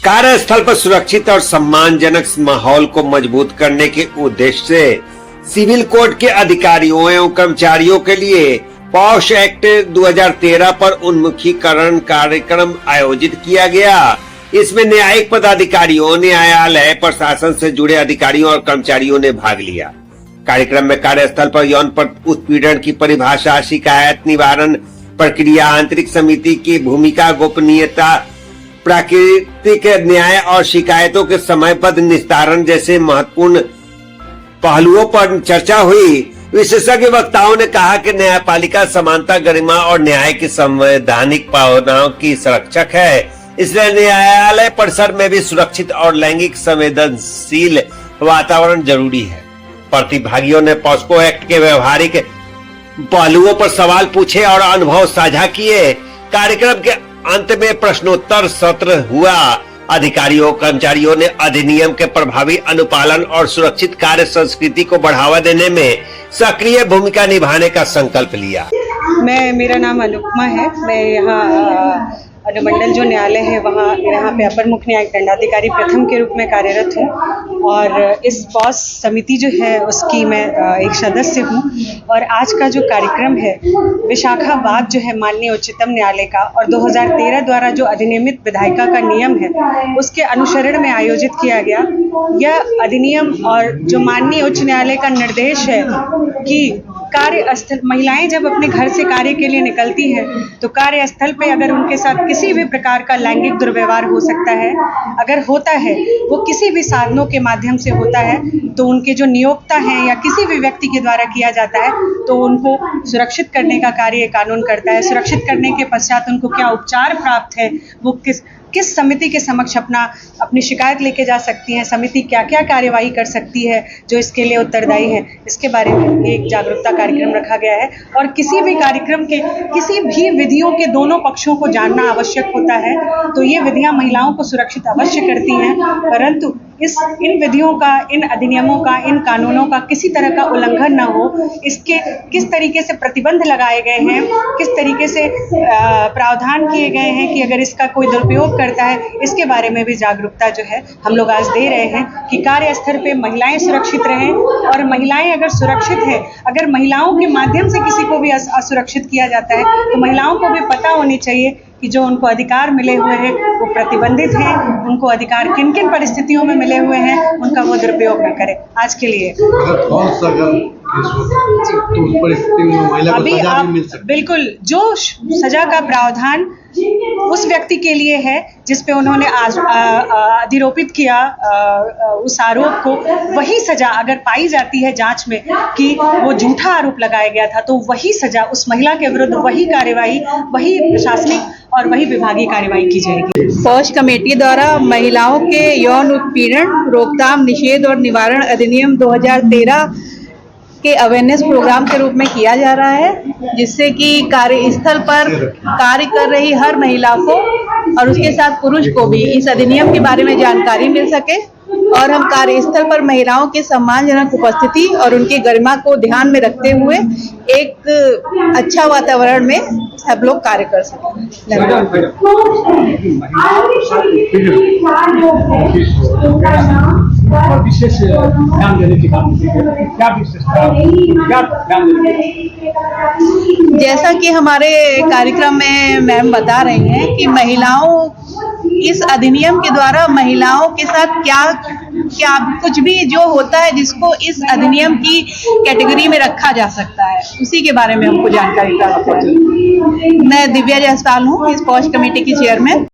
कार्यस्थल पर सुरक्षित और सम्मानजनक माहौल को मजबूत करने के उद्देश्य से सिविल कोड के अधिकारियों एवं कर्मचारियों के लिए पॉक्सो एक्ट 2013 पर उन्मुखीकरण कार्यक्रम आयोजित किया गया। इसमें न्यायिक पदाधिकारियों, न्यायालय प्रशासन से जुड़े अधिकारियों और कर्मचारियों ने भाग लिया। कार्यक्रम में कार्यस्थल पर यौन उत्पीड़न की परिभाषा, शिकायत निवारण प्रक्रिया, आंतरिक समिति की भूमिका, गोपनीयता, प्राकृतिक न्याय और शिकायतों के समयबद्ध निस्तारण जैसे महत्वपूर्ण पहलुओं पर चर्चा हुई। विशेषज्ञ वक्ताओं ने कहा कि न्यायपालिका समानता, गरिमा और न्याय की संवैधानिक भावनाओं की संरक्षक है, इसलिए न्यायालय परिसर में भी सुरक्षित और लैंगिक संवेदनशील वातावरण जरूरी है। प्रतिभागियों ने पॉक्सो एक्ट के व्यवहारिक पहलुओं पर सवाल पूछे और अनुभव साझा किए। कार्यक्रम के अंत में प्रश्नोत्तर सत्र हुआ। अधिकारियों, कर्मचारियों ने अधिनियम के प्रभावी अनुपालन और सुरक्षित कार्य संस्कृति को बढ़ावा देने में सक्रिय भूमिका निभाने का संकल्प लिया। मेरा नाम अनुपमा है। मैं यहाँ अनुमंडल जो न्यायालय है वहाँ यहाँ पे अपर मुख्य न्यायिक दंडाधिकारी प्रथम के रूप में कार्यरत हूँ और इस पॉस समिति जो है उसकी मैं एक सदस्य हूँ। और आज का जो कार्यक्रम है विशाखावाद जो है माननीय उच्चतम न्यायालय का और 2013 द्वारा जो अधिनियमित विधायिका का नियम है उसके अनुसरण में आयोजित किया गया। यह अधिनियम और जो माननीय उच्च न्यायालय का निर्देश है कि कार्यस्थल महिलाएं जब अपने घर से कार्य के लिए निकलती हैं तो कार्यस्थल पे अगर उनके साथ किसी भी प्रकार का लैंगिक दुर्व्यवहार हो सकता है, अगर होता है वो किसी भी साधनों के माध्यम से होता है तो उनके जो नियोक्ता हैं या किसी भी व्यक्ति के द्वारा किया जाता है तो उनको सुरक्षित करने का कार्य कानून करता है। सुरक्षित करने के पश्चात उनको क्या उपचार प्राप्त है, वो किस समिति के समक्ष अपनी शिकायत लेके जा सकती है, समिति क्या क्या कार्यवाही कर सकती है जो इसके लिए उत्तरदायी है, इसके बारे में एक जागरूकता कार्यक्रम रखा गया है। और किसी भी कार्यक्रम के किसी भी विधियों के दोनों पक्षों को जानना आवश्यक होता है। तो ये विधियां महिलाओं को सुरक्षित अवश्य करती हैं, परंतु इन विधियों का, इन अधिनियमों का, इन कानूनों का किसी तरह का उल्लंघन न हो, इसके किस तरीके से प्रतिबंध लगाए गए हैं, किस तरीके से प्रावधान किए गए हैं कि अगर इसका कोई दुरुपयोग करता है, इसके बारे में भी जागरूकता जो है हम लोग आज दे रहे हैं कि कार्यस्थल पे महिलाएं सुरक्षित रहें। और महिलाएं अगर सुरक्षित है, अगर महिलाओं के माध्यम से किसी को भी असुरक्षित किया जाता है तो महिलाओं को भी पता होनी चाहिए कि जो उनको अधिकार मिले हुए हैं वो प्रतिबंधित हैं, उनको अधिकार किन किन परिस्थितियों में मिले हुए हैं, उनका वो दुरुपयोग न करें। आज के लिए अभी आप बिल्कुल जो सजा का प्रावधान उस व्यक्ति के लिए है जिस पे उन्होंने अधिरोपित किया उस आरोप को, वही सजा अगर पाई जाती है जांच में कि वो झूठा आरोप लगाया गया था तो वही सजा उस महिला के विरुद्ध, वही कार्यवाही, वही प्रशासनिक और वही विभागीय कार्यवाही की जाएगी। पॉक्सो कमेटी द्वारा महिलाओं के यौन उत्पीड़न रोकथाम, निषेध और निवारण अधिनियम 2013 के अवेयरनेस प्रोग्राम के रूप में किया जा रहा है, जिससे कि कार्यस्थल पर कार्य कर रही हर महिला को और उसके साथ पुरुष को भी इस अधिनियम के बारे में जानकारी मिल सके और हम कार्यस्थल पर महिलाओं के सम्मानजनक उपस्थिति और उनकी गरिमा को ध्यान में रखते हुए एक अच्छा वातावरण में सब लोग कार्य कर सकें। विशेष ध्यान देने की बात क्या विशेषता, क्या ध्यान देने की? जैसा कि हमारे कार्यक्रम में मैम बता रही हैं कि महिलाओं, इस अधिनियम के द्वारा महिलाओं के साथ क्या कुछ भी जो होता है जिसको इस अधिनियम की कैटेगरी में रखा जा सकता है, उसी के बारे में हमको जानकारी प्राप्त हुई। मैं दिव्या जायसवाल हूँ, इस पॉक्सो कमेटी की चेयरमैन।